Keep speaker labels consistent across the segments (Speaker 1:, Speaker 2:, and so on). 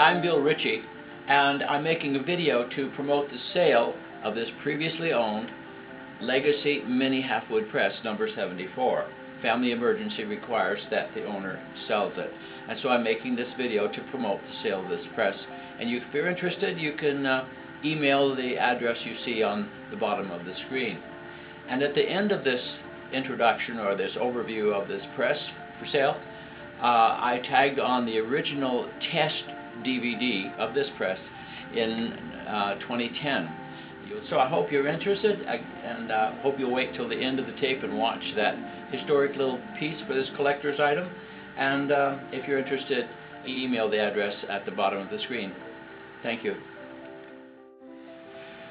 Speaker 1: I'm Bill Ritchie, and I'm making a video to promote the sale of this previously owned Legacy Mini Halfwood Press number 74. Family emergency requires that the owner sells it. And so I'm making this video to promote the sale of this press. And if you're interested, you can email the address you see on the bottom of the screen. And at the end of this introduction, or this overview of this press for sale, I tagged on the original test DVD of this press in 2010. So I hope you're interested, and hope you'll wait till the end of the tape and watch that historic little piece for this collector's item. And if you're interested, email the address at the bottom of the screen. Thank you.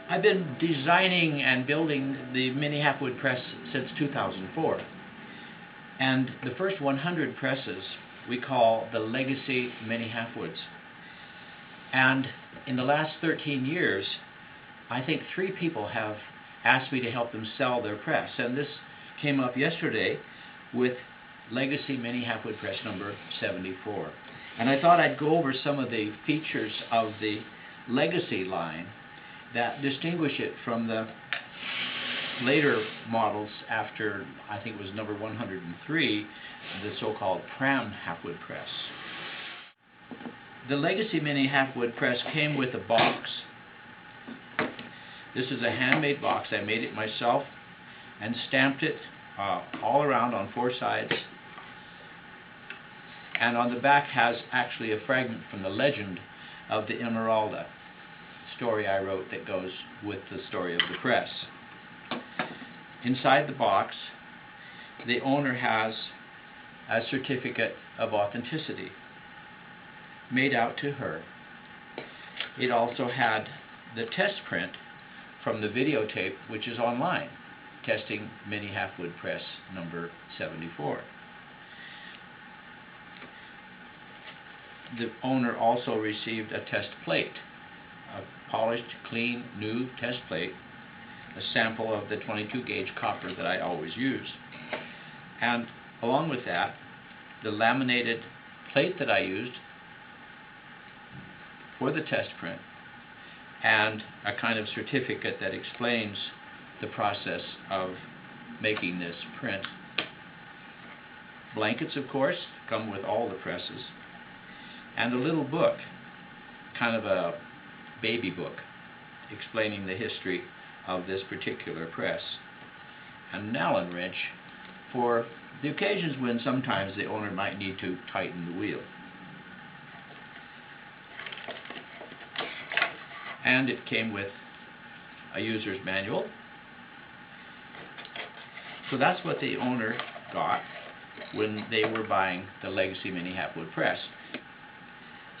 Speaker 1: I've been designing and building the Mini Halfwood press since 2004. And the first 100 presses we call the Legacy Mini Halfwoods. And in the last 13 years, I think 3 people have asked me to help them sell their press. And this came up yesterday with Legacy Mini Halfwood press number 74. And I thought I'd go over some of the features of the Legacy line that distinguish it from the later models after, I think it was number 103, the so-called Pram Halfwood press. The Legacy Mini Halfwood press came with a box. This is a handmade box. I made it myself and stamped it all around on 4 sides. And on the back has actually a fragment from the legend of the Emeralda story I wrote that goes with the story of the press. Inside the box, the owner has a certificate of authenticity made out to her. It also had the test print from the videotape, which is online, testing Mini Halfwood press number 74. The owner also received a test plate, a polished, clean, new test plate, a sample of the 22 gauge copper that I always use. And along with that, the laminated plate that I used for the test print, and a kind of certificate that explains the process of making this print. Blankets, of course, come with all the presses, and a little book, kind of a baby book, explaining the history of this particular press. And an Allen wrench for the occasions when sometimes the owner might need to tighten the wheel. And it came with a user's manual. So that's what the owner got when they were buying the Legacy Mini Halfwood press.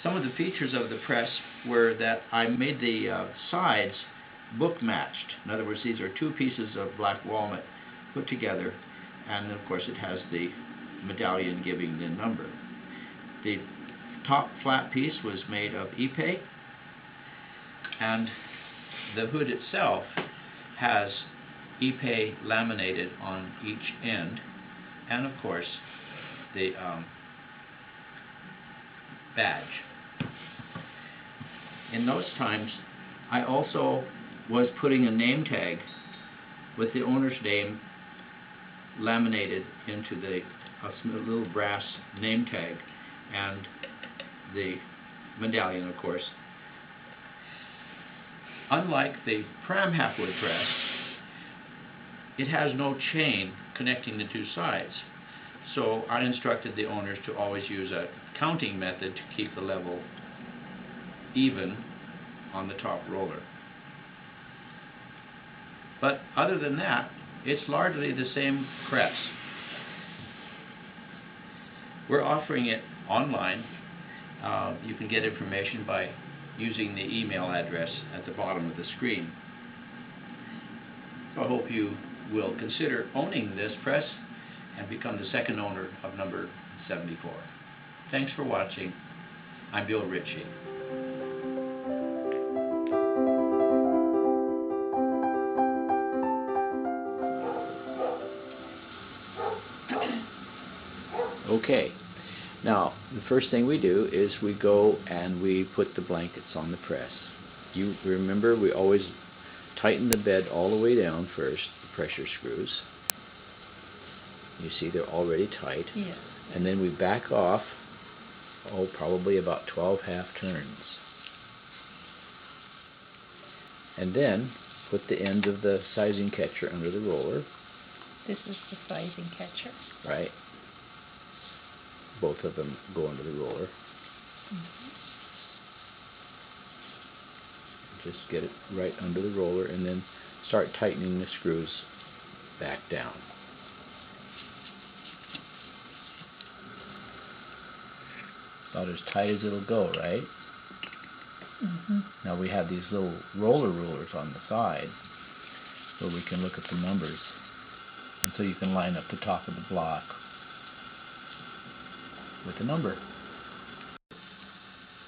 Speaker 1: Some of the features of the press were that I made the sides book matched. In other words, these are 2 pieces of black walnut put together, and of course it has the medallion giving the number. The top flat piece was made of ipe, and the hood itself has ipe laminated on each end, and of course the badge. In those times, I also was putting a name tag with the owner's name laminated into the little brass name tag, and the medallion, of course. Unlike the Pram Halfwood press, it has no chain connecting the 2 sides. So I instructed the owners to always use a counting method to keep the level even on the top roller. But other than that, it's largely the same press. We're offering it online. You can get information by using the email address at the bottom of the screen. So I hope you will consider owning this press and become the second owner of number 74. Thanks for watching. I'm Bill Ritchie. Okay, Now, the first thing we do is we go and we put the blankets on the press. You remember we always tighten the bed all the way down first, the pressure screws. You see they're already tight.
Speaker 2: Yes.
Speaker 1: And then we back off, probably about 12 half turns. And then put the end of the sizing catcher under the roller.
Speaker 2: This is the sizing catcher.
Speaker 1: Right. Both of them go under the roller.
Speaker 2: Mm-hmm.
Speaker 1: Just get it right under the roller and then start tightening the screws back down. About as tight as it'll go, right?
Speaker 2: Mm-hmm.
Speaker 1: Now we have these little roller rulers on the side where we can look at the numbers, and so you can line up the top of the block with a number.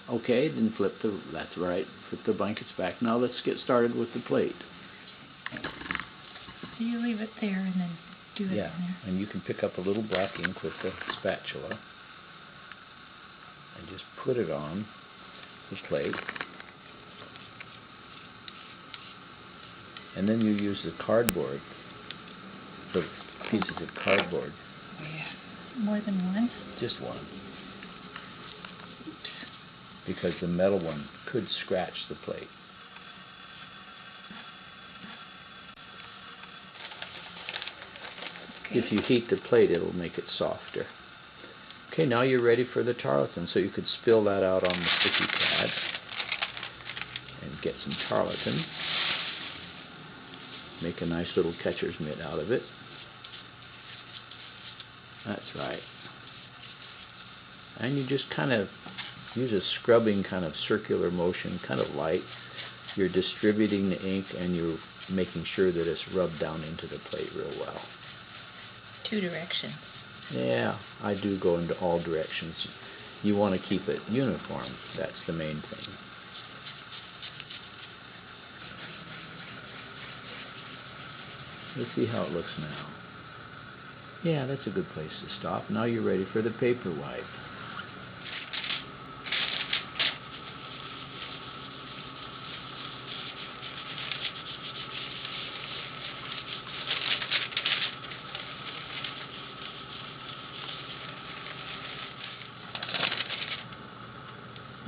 Speaker 1: Okay, then that's right, flip the blankets back. Now let's get started with the plate.
Speaker 2: So you leave it there and then do it in there.
Speaker 1: And you can pick up a little black ink with the spatula and just put it on the plate. And then you use the cardboard, the pieces of cardboard.
Speaker 2: Oh, yeah. More than one?
Speaker 1: Just one. Because the metal one could scratch the plate.
Speaker 2: Okay.
Speaker 1: If you heat the plate, it'll make it softer. Okay, now you're ready for the tarlatan, so you could spill that out on the sticky pad and get some tarlatan. Make a nice little catcher's mitt out of it. That's right. And you just kind of use a scrubbing kind of circular motion, kind of light. You're distributing the ink and you're making sure that it's rubbed down into the plate real well.
Speaker 2: Two directions.
Speaker 1: Yeah, I do go into all directions. You want to keep it uniform. That's the main thing. Let's see how it looks now. Yeah, that's a good place to stop. Now you're ready for the paper wipe.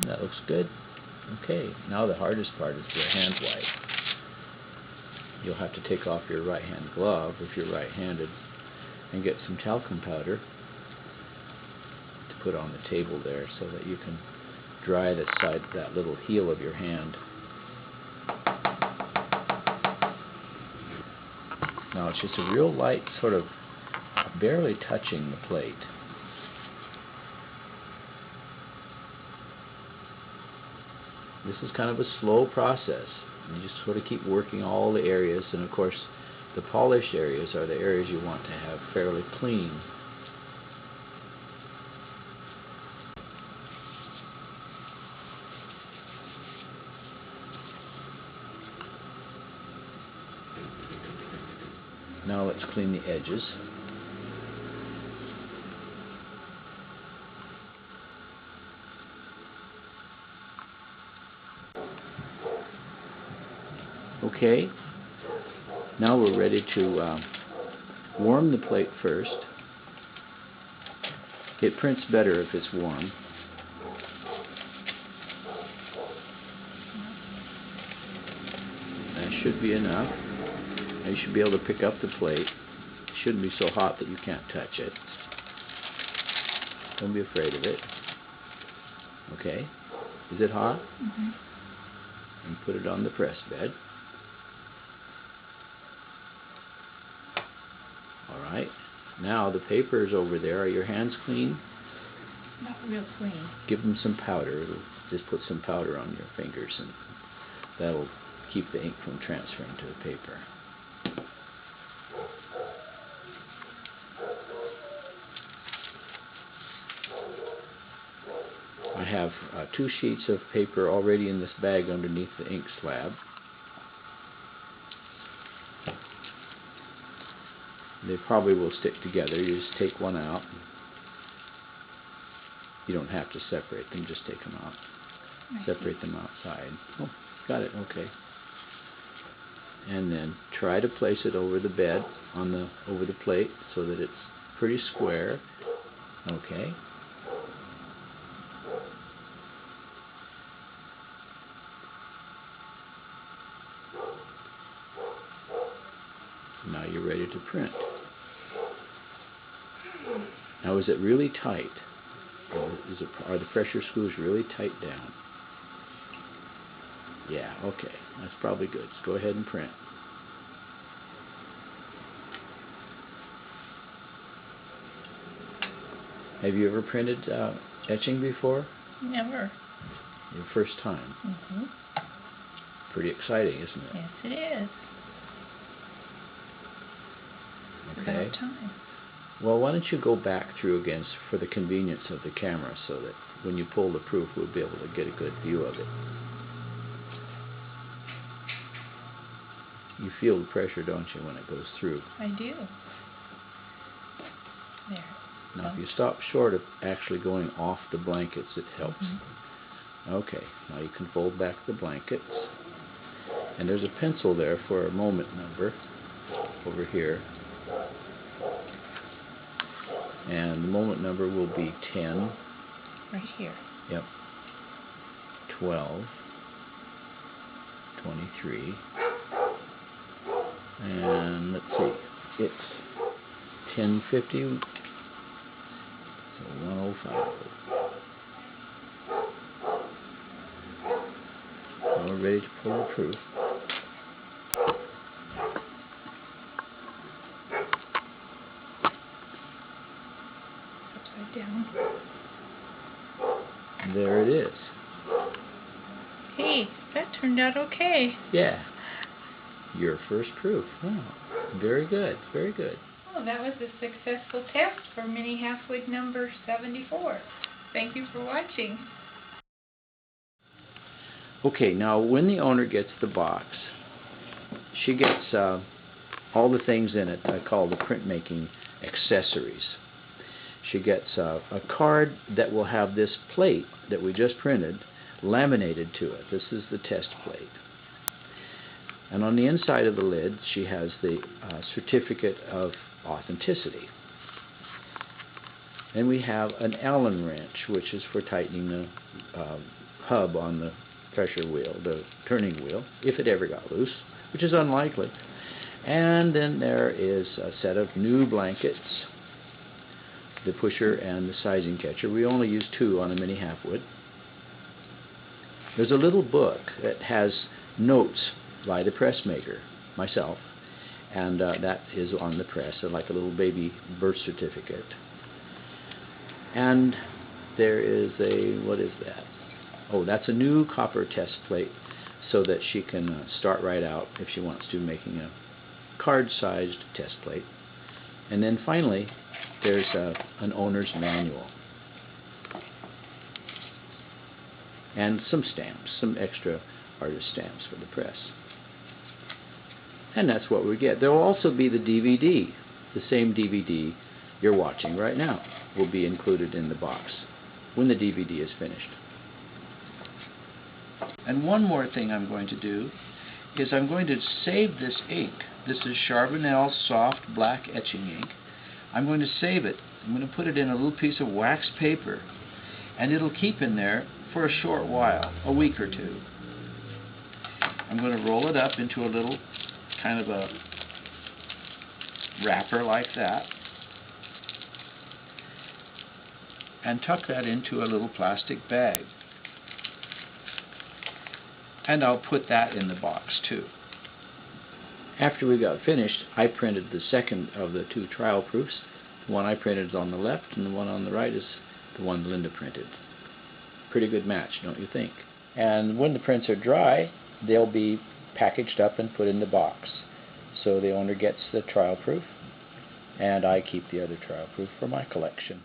Speaker 1: That looks good. Okay, now the hardest part is the hand wipe. You'll have to take off your right hand glove if you're right-handed and get some talcum powder to put on the table there so that you can dry the side, that little heel of your hand. Now it's just a real light, sort of barely touching the plate. This is kind of a slow process. You just sort of keep working all the areas, and of course the polished areas are the areas you want to have fairly clean. Now let's clean the edges. Okay, now we're ready to warm the plate first. It prints better if it's warm. That should be enough. Now you should be able to pick up the plate. It shouldn't be so hot that you can't touch it. Don't be afraid of it. Okay, is it hot?
Speaker 2: Mm-hmm.
Speaker 1: And put it on the press bed. Alright, now the paper is over there. Are your hands clean?
Speaker 2: Not real clean.
Speaker 1: Give them some powder. Just put some powder on your fingers and that'll keep the ink from transferring to the paper. I have 2 sheets of paper already in this bag underneath the ink slab. They probably will stick together. You just take one out, You don't have to separate them, just take them out. Separate them outside. Oh, got it, okay. And then try to place it over the bed, over the plate, so that it's pretty square. Okay. Now you're ready to print. Now, is it really tight? Are the pressure screws really tight down? Yeah, okay. That's probably good. Let's go ahead and print. Have you ever printed etching before?
Speaker 2: Never.
Speaker 1: Your first time?
Speaker 2: Mm-hmm.
Speaker 1: Pretty exciting, isn't it?
Speaker 2: Yes, it is.
Speaker 1: Okay.
Speaker 2: About time.
Speaker 1: Well, why don't you go back through again for the convenience of the camera, so that when you pull the proof, we'll be able to get a good view of it. You feel the pressure, don't you, when it goes through?
Speaker 2: I do. There.
Speaker 1: Now, if you stop short of actually going off the blankets, it helps.
Speaker 2: Mm-hmm.
Speaker 1: Okay, now you can fold back the blankets. And there's a pencil there for a moment number over here. And the moment number will be 10.
Speaker 2: Right here.
Speaker 1: Yep. 12. 23. And let's see. It's 10:50. So 105. So we're ready to pull the proof.
Speaker 2: Upside down.
Speaker 1: There it is.
Speaker 2: Hey, that turned out okay.
Speaker 1: Yeah. Your first proof. Wow. Very good. Very good.
Speaker 2: Oh, that was a successful test for Mini Halfwood number 74. Thank you for watching.
Speaker 1: Okay, now when the owner gets the box, she gets all the things in it I call the printmaking accessories. She gets a card that will have this plate that we just printed laminated to it. This is the test plate. And on the inside of the lid, she has the certificate of authenticity. And we have an Allen wrench, which is for tightening the hub on the pressure wheel, the turning wheel, if it ever got loose, which is unlikely. And then there is a set of new blankets, the pusher and the sizing catcher. We only use 2 on a Mini Halfwood. There's a little book that has notes by the pressmaker, myself, and that is on the press, like a little baby birth certificate. And there is a, what is that? Oh, that's a new copper test plate, so that she can start right out, if she wants to, making a card-sized test plate. And then finally, there's an owner's manual. And some stamps, some extra artist stamps for the press. And that's what we get. There will also be the DVD. The same DVD you're watching right now will be included in the box when the DVD is finished. And one more thing I'm going to do is I'm going to save this ink. This is Charbonnel soft black etching ink. I'm going to save it. I'm going to put it in a little piece of wax paper, and it'll keep in there for a short while, a week or 2. I'm going to roll it up into a little kind of a wrapper like that, and tuck that into a little plastic bag. And I'll put that in the box too. After we got finished, I printed the second of the 2 trial proofs. The one I printed is on the left, and the one on the right is the one Linda printed. Pretty good match, don't you think? And when the prints are dry, they'll be packaged up and put in the box. So the owner gets the trial proof, and I keep the other trial proof for my collection.